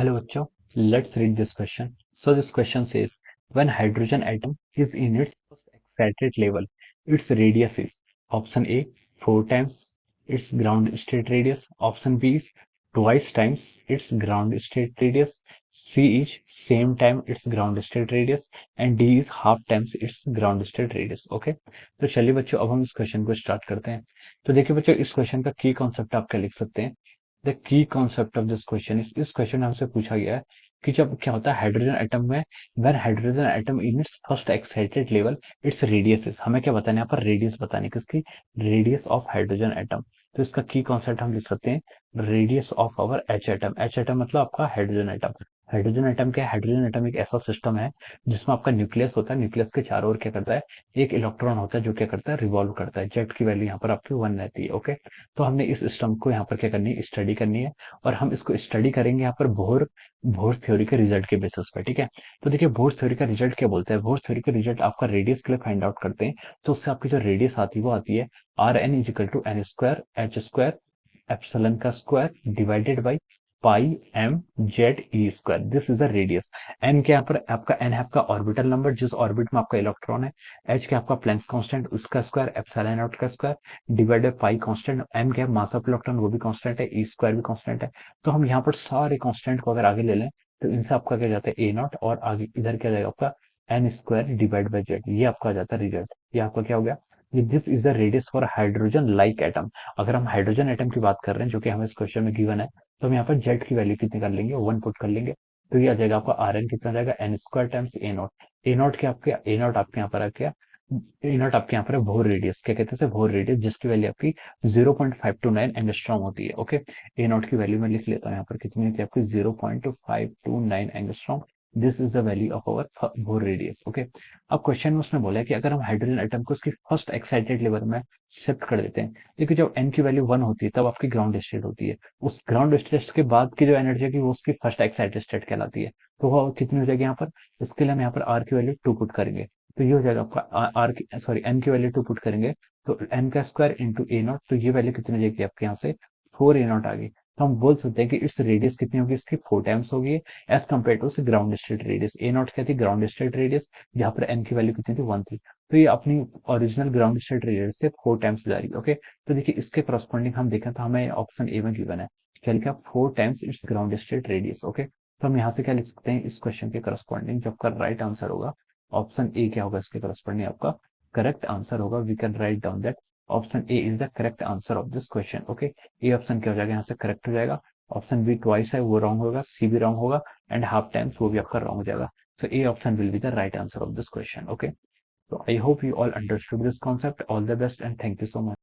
Hello, Bachcho. Let's read this question. So this question says, when hydrogen atom is in its first excited level, its radius is option A, 4 times its ground state radius, option B is twice times its ground state radius, C is same time its ground state radius, and D is half times its ground state radius. Okay, तो चलिए बच्चों, अब हम इस question को start करते हैं। तो देखिए बच्चों, इस क्वेश्चन का की कॉन्सेप्ट आप क्या लिख सकते हैं। The key concept of this question इस क्वेश्चन में हमसे पूछा गया है कि जब क्या होता है हाइड्रोजन एटम में, when hydrogen atom in its first excited level, its radius is, हमें क्या बताना है यहाँ पर, रेडियस बताने किसकी, रेडियस ऑफ हाइड्रोजन एटम। तो इसका की कॉन्सेप्ट हम लिख सकते हैं radius of our H atom. H atom मतलब आपका हाइड्रोजन एटम। हाइड्रोजन एटम क्या है, हाइड्रोजन एटम एक ऐसा सिस्टम है जिसमें आपका न्यूक्लियस होता है, न्यूक्लियस के चारों ओर क्या करता है, एक इलेक्ट्रॉन होता है जो क्या करता है, रिवॉल्व करता है। जेट की वैल्यू यहाँ पर आपकी 1 रहती है। ओके, तो हमने इस सिस्टम को यहाँ पर क्या करनी है, स्टडी करनी है। और हम इसको स्टडी करेंगे यहाँ पर बोर बोर थ्योरी के रिजल्ट के बेसिस पे। ठीक है, तो देखिए बोर थ्योरी का रिजल्ट क्या बोलता है, बोर थ्योरी का रिजल्ट आपका रेडियस के लिए फाइंड आउट करते हैं। तो उससे आपकी जो रेडियस आती है वो आती है R N equal to N square H square epsilon का square divided by pi M Z E square. This is a radius. N के यहाँ पर आपका, एन है आपका ऑर्बिटल नंबर जिस ऑर्बिट में आपका इलेक्ट्रॉन है, एच के आपका प्लैंक्स कांस्टेंट उसका स्क्वायर एप्सिलॉन नॉट का square divide by pi constant, M के मास ऑफ इलेक्ट्रॉन वो भी कांस्टेंट है, ई स्क्वायर भी कांस्टेंट है। तो हम यहाँ पर सारे कांस्टेंट को अगर आगे ले लें तो इनसे आपका क्या जाता है ए नॉट, और आगे इधर क्या जाएगा आपका N square divide by Z. ये आपका आ जाता है रिजल्ट। ये आपका क्या हो गया, this is the radius for hydrogen like atom. अगर हम हाइड्रोजन एटम की बात कर रहे हैं जो कि हमें इस क्वेश्चन में गिवन है, तो हम यहाँ पर जेड की वैल्यू कितनी कर लेंगे, 1 पुट कर लेंगे। तो ये आ जाएगा आपका आर एन कितना जाएगा, N square times A naught. A naught के आपके, ए नॉट आपके यहाँ पर आ गया, ए नॉट आपके यहाँ पर बोर रेडियस, क्या कहते हैं, बोर रेडियस, जिसकी वैल्यू आपकी 0.529 एंगस्ट्रॉम होती है। ओके, ए नॉट की वैल्यू मैं लिख लेता हूँ यहाँ पर, कितनी होती है आपकी 0.529 angstrom. This is the value of our bore radius. Okay, अब क्वेश्चन में उसने बोला है कि अगर हम हाइड्रोजन एटम को उसकी फर्स्ट एक्साइटेड लेवल में शिफ्ट कर देते हैं, देखिए जब एन की वैल्यू 1 होती है तब आपकी ग्राउंड स्टेट होती है। उस ग्राउंड स्टेट के बाद की जो एनर्जी है वो उसकी फर्स्ट एक्साइटेड स्टेट कहलाती है। तो वो कितनी हो जाएगी यहाँ पर, इसके लिए हम यहाँ पर आर की वैल्यू 2 पुट करेंगे। तो ये हो जाएगा आपका आर की, सॉरी एन की वैल्यू 2 पुट करेंगे तो एन का स्क्वायर इंटू ए नॉट। तो ये वैल्यू कितनी हो जाएगी आपके यहाँ से 4 ए नॉट आ गई। तो हम बोल सकते हैं कि इट्स रेडियस कितनी होगी, इसकी 4 टाइम्स होगी as compared to ground state radius. A naught क्या थी, ग्राउंड स्टेट रेडियस, जहां पर एन की वैल्यू कितनी थी, 1 थी। तो ये अपनी ओरिजिनल ग्राउंड स्टेट रेडियस से 4 टाइम्स जा रही है। ओके, तो देखिए इसके करस्पॉन्डिंग हम देखें तो हमें ऑप्शन ए में गिवन है, क्या लिखा, 4 times it's ground state radius. Okay, तो हम यहाँ से क्या लिख सकते हैं, इस क्वेश्चन के करस्पॉन्डिंग जो आपका राइट आंसर होगा, ऑप्शन ए क्या होगा, इसके करस्पॉन्डिंग आपका करेक्ट आंसर होगा। We can write down that option A is the correct answer of this question. Okay, A option क्या हो जाएगा, यहाँ से करेक्ट हो जाएगा। ऑप्शन बी ट्वाइस है वो रॉन्ग होगा, सी भी रॉन्ग होगा, एंड हाफ टाइम्स वो भी आपका रॉन्ग हो जाएगा। So A option will be the right answer of this question. Okay. So I hope you all understood this concept. All the best and thank you so much.